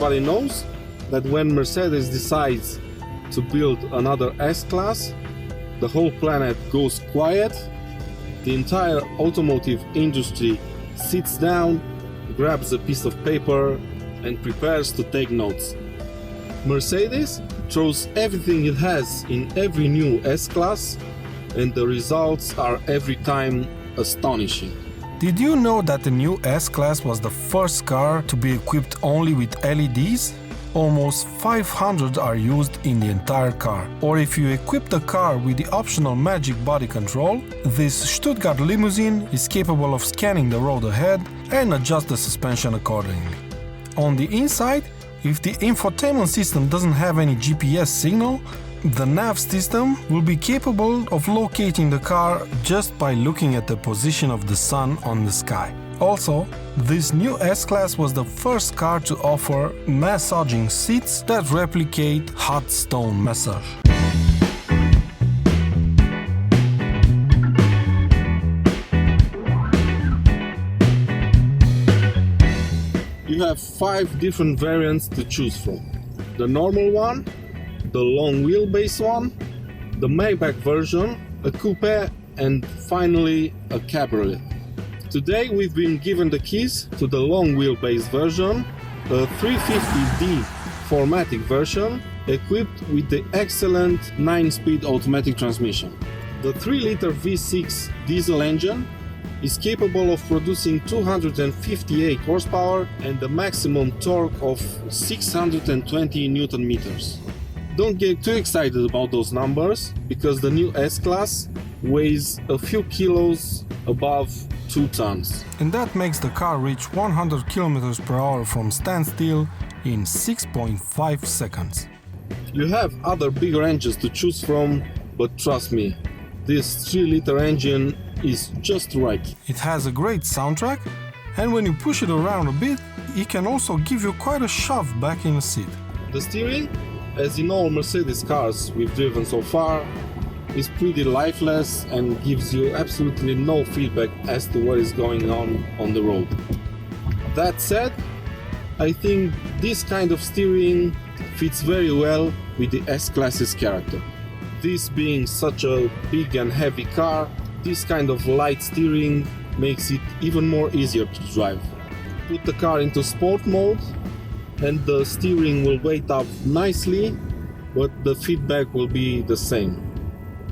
Everybody knows that when Mercedes decides to build another S-Class, the whole planet goes quiet, the entire automotive industry sits down, grabs a piece of paper and prepares to take notes. Mercedes throws everything it has in every new S-Class, and the results are every time astonishing. Did you know that the new S-Class was the first car to be equipped only with LEDs? Almost 500 are used in the entire car. Or if you equip the car with the optional magic body control, this Stuttgart limousine is capable of scanning the road ahead and adjust the suspension accordingly. On the inside, if the infotainment system doesn't have any GPS signal, the nav system will be capable of locating the car just by looking at the position of the sun on the sky. Also, this new S-Class was the first car to offer massaging seats that replicate hot stone massage. You have 5 different variants to choose from. The normal one, the long wheelbase one, the Maybach version, a coupe, and finally a cabriolet. Today we've been given the keys to the long wheelbase version, a 350D 4MATIC version equipped with the excellent 9-speed automatic transmission. The 3-liter V6 diesel engine is capable of producing 258 horsepower and a maximum torque of 620 Newton meters. Don't get too excited about those numbers, because the new S-Class weighs a few kilos above 2 tons. And that makes the car reach 100 km per hour from standstill in 6.5 seconds. You have other bigger engines to choose from, but trust me, this 3-liter engine is just right. It has a great soundtrack, and when you push it around a bit, it can also give you quite a shove back in the seat. The steering, as in all Mercedes cars we've driven so far, is pretty lifeless and gives you absolutely no feedback as to what is going on the road. That said, I think this kind of steering fits very well with the S-Class's character. This being such a big and heavy car, this kind of light steering makes it even more easier to drive. Put the car into sport mode and the steering will weight up nicely, but the feedback will be the same,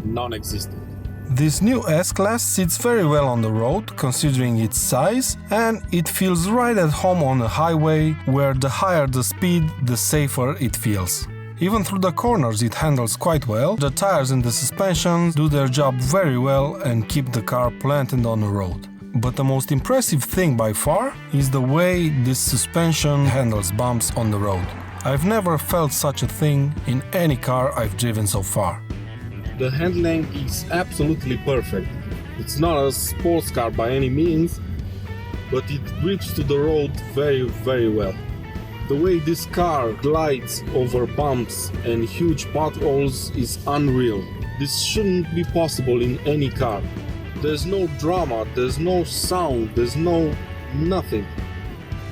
non-existent. This new S-Class sits very well on the road considering its size, and it feels right at home on a highway where the higher the speed, the safer it feels. Even through the corners it handles quite well, the tires and the suspensions do their job very well and keep the car planted on the road. But the most impressive thing by far is the way this suspension handles bumps on the road. I've never felt such a thing in any car I've driven so far. The handling is absolutely perfect. It's not a sports car by any means, but it grips to the road very, very well. The way this car glides over bumps and huge potholes is unreal. This shouldn't be possible in any car. There's no drama, there's no sound, there's no nothing.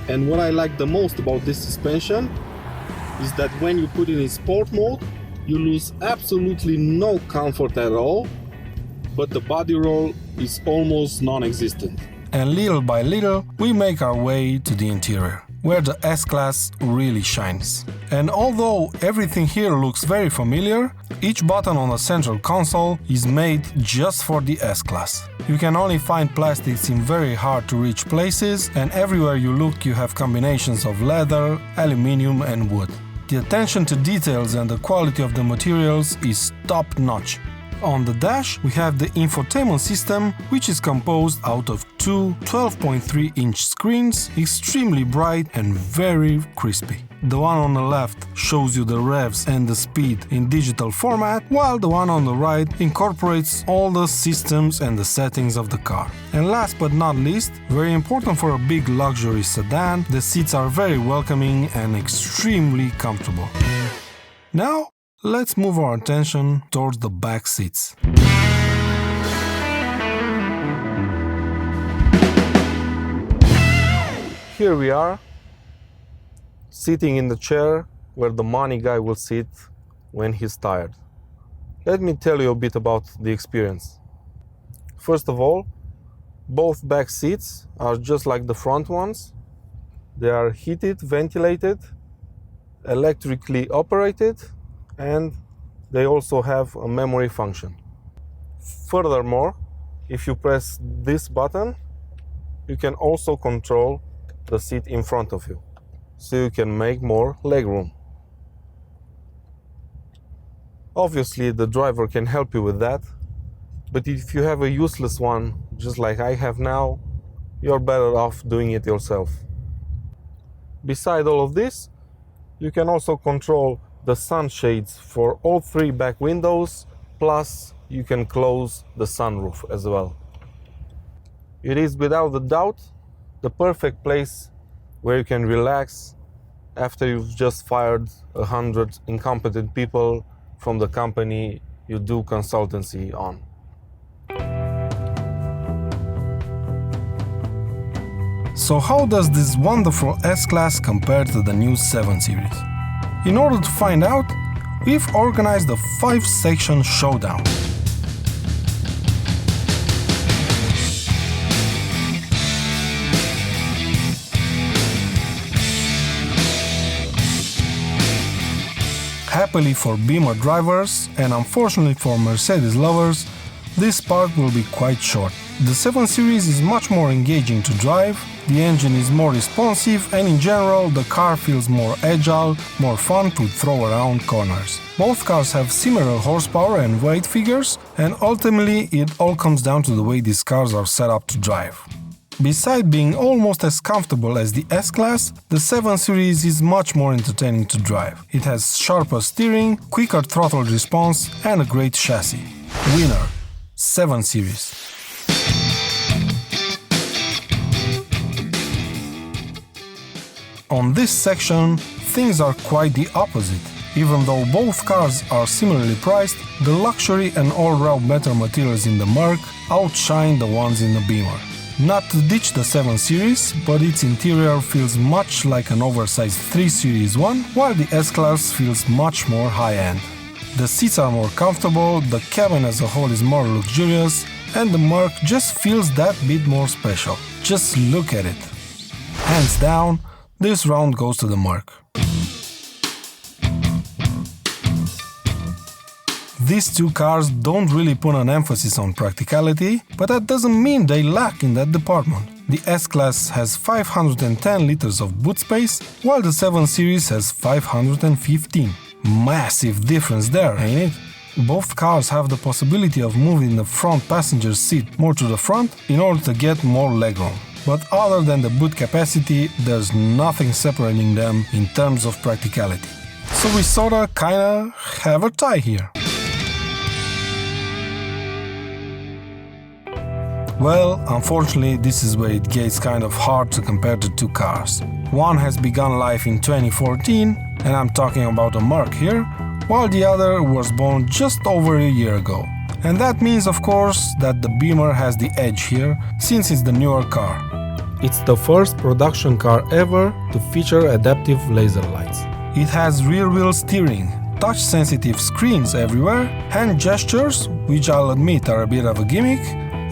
And what I like the most about this suspension is that when you put it in sport mode, you lose absolutely no comfort at all, but the body roll is almost non-existent. And little by little, we make our way to the interior, where the S-Class really shines. And although everything here looks very familiar, each button on the central console is made just for the S-Class. You can only find plastics in very hard to reach places, and everywhere you look you have combinations of leather, aluminium and wood. The attention to details and the quality of the materials is top-notch. On the dash we have the infotainment system, which is composed out of two 12.3-inch screens, extremely bright and very crispy. The one on the left shows you the revs and the speed in digital format, while the one on the right incorporates all the systems and the settings of the car. And last but not least, very important for a big luxury sedan, the seats are very welcoming and extremely comfortable. Now, let's move our attention towards the back seats. Here we are. sitting in the chair where the money guy will sit when he's tired. Let me tell you a bit about the experience. First of all, both back seats are just like the front ones. They are heated, ventilated, electrically operated, and they also have a memory function. Furthermore, if you press this button, you can also control the seat in front of you, so you can make more legroom. Obviously, the driver can help you with that, but if you have a useless one, just like I have now, you're better off doing it yourself. Beside all of this, you can also control the sunshades for all three back windows, plus you can close the sunroof as well. It is without a doubt the perfect place where you can relax after you've just fired 100 incompetent people from the company you do consultancy on. So how does this wonderful S-Class compare to the new 7 Series? In order to find out, we've organized a 5-section showdown. Happily for Beamer drivers and unfortunately for Mercedes lovers, this part will be quite short. The 7 Series is much more engaging to drive, the engine is more responsive, and in general the car feels more agile, more fun to throw around corners. Both cars have similar horsepower and weight figures, and ultimately it all comes down to the way these cars are set up to drive. Besides being almost as comfortable as the S-Class, the 7 Series is much more entertaining to drive. It has sharper steering, quicker throttle response, and a great chassis. Winner, 7 Series. On this section, things are quite the opposite. Even though both cars are similarly priced, the luxury and all-round better materials in the Merc outshine the ones in the Beamer. Not to ditch the 7 Series, but its interior feels much like an oversized 3 Series one, while the S-Class feels much more high-end. The seats are more comfortable, the cabin as a whole is more luxurious, and the Merc just feels that bit more special. Just look at it. Hands down, this round goes to the Merc. These two cars don't really put an emphasis on practicality, but that doesn't mean they lack in that department. The S-Class has 510 liters of boot space, while the 7 Series has 515. Massive difference there, ain't it? Both cars have the possibility of moving the front passenger seat more to the front in order to get more legroom. But other than the boot capacity, there's nothing separating them in terms of practicality. So we sorta kinda have a tie here. Well, unfortunately, this is where it gets kind of hard to compare the two cars. One has begun life in 2014, and I'm talking about a Merc here, while the other was born just over a year ago. And that means, of course, that the Beamer has the edge here, since it's the newer car. It's the first production car ever to feature adaptive laser lights. It has rear-wheel steering, touch-sensitive screens everywhere, hand gestures, which I'll admit are a bit of a gimmick,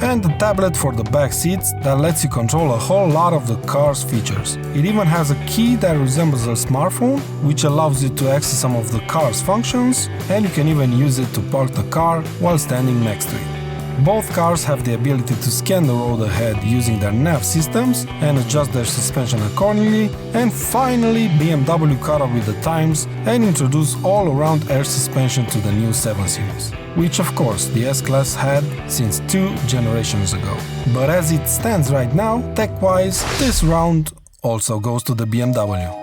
and a tablet for the back seats that lets you control a whole lot of the car's features. It even has a key that resembles a smartphone, which allows you to access some of the car's functions, and you can even use it to park the car while standing next to it. Both cars have the ability to scan the road ahead using their nav systems and adjust their suspension accordingly, and finally BMW caught up with the times and introduced all-around air suspension to the new 7 Series, which of course the S-Class had since 2 generations ago. But as it stands right now, tech-wise, this round also goes to the BMW.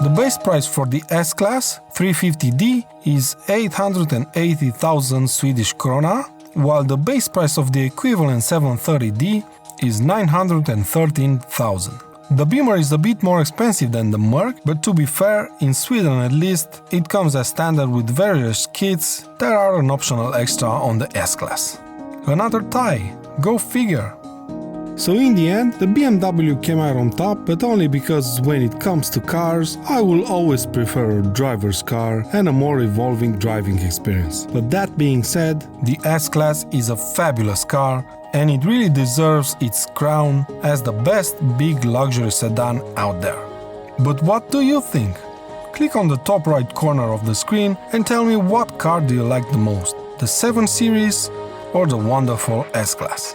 The base price for the S-Class 350D is 880,000 Swedish krona, while the base price of the equivalent 730D is 913,000. The Beamer is a bit more expensive than the Merc, but to be fair, in Sweden at least, it comes as standard with various kits that are an optional extra on the S-Class. Another tie, go figure! So in the end, the BMW came out on top, but only because when it comes to cars, I will always prefer a driver's car and a more evolving driving experience. But that being said, the S-Class is a fabulous car and it really deserves its crown as the best big luxury sedan out there. But what do you think? Click on the top right corner of the screen and tell me what car do you like the most, the 7 Series or the wonderful S-Class.